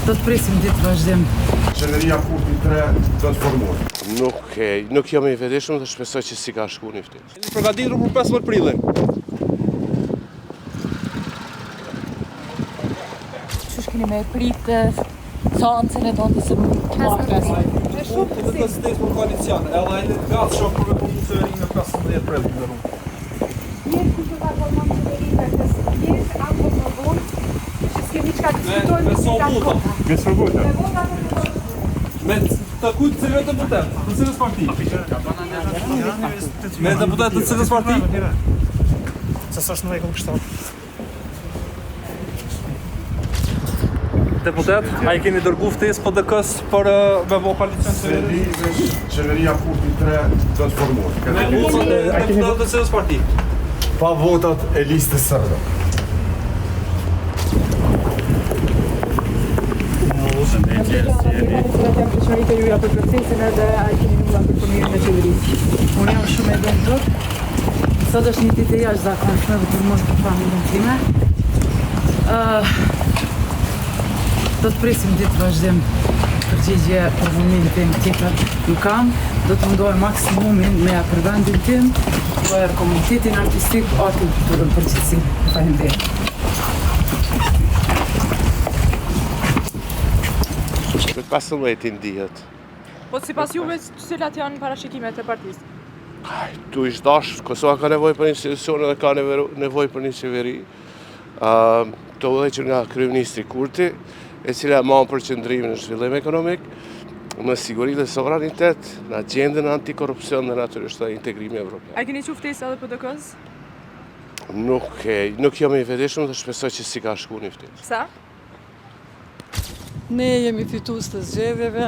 Do të presim ditë vazhdim. Qeveria Kurti 3 do të formohet. Nuk jam i vetëdijshëm dhe shpresoj që si ka shku një ftesë. Jemi përgatitur për 15 prillin. Qysh keni me pritë sancën e tonë se mund të marrës. Të të stesë për koalicion, edhe e gatë shumë për me përmu qeverinë në 15 prill në rrumë. Mirë ku të varë përmën qeverinë të sëpjesh, apo më vonë, që s'kemi qka diskutojnë Me so vota. Me së vota. Me të kujtë të cilëve deputet, të cilës parti? Me deputet të cilës parti? Se s'është në rregull kështu. Deputet, a i keni dërgu ftesë PDK-s për me bo koalicion qeveri? Qeveria Kurti 3 do të formohet. Me votat e deputet të cilës parti? Pa votat e listës sërbe. Qeverit e juja për procesin edhe a i keni nulla për përmirën e qeverisë. Unë jam shumë e dëmtur. Sot është një ditë e jashtëzakonshme dhe për mos për familjen time. Do të presim ditë vazhdim. Përgjigje për momentin tjetër nuk kam. Do të mundohem maksimumin me ja për vendin tim, për komunitetin artistik, artin kulturën përgjithësi. Faleminderit. Për 15 dihet. Po sipas juve, cilat janë parashikimet e partisë? Tu ish dash, Kosova ka nevojë për institucione dhe ka nevojë për një qeveri. Të udhëhequr nga kryeministri Kurti, e cila mon për qëndrimin në zhvillim ekonomik, në siguri dhe sovranitet, në agjendën antikorrupsion dhe natyrisht dhe integrimi evropian. A keni qenë ftesë edhe PDK-s? Nuk jam i vetëdijshëm dhe shpresoj që si ka shku një ftesë. Sa? Ne jemi fitues të zgjedhjeve,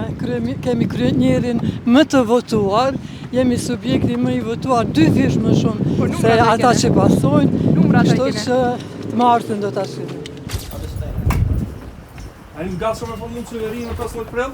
kemi kryenjerin më të votuar, jemi subjekti më i votuar 2 fish më shumë se ata që pasojnë, kështu që të martën do ta shihim. A i nga shumë e formu qeverinë në 15 prill?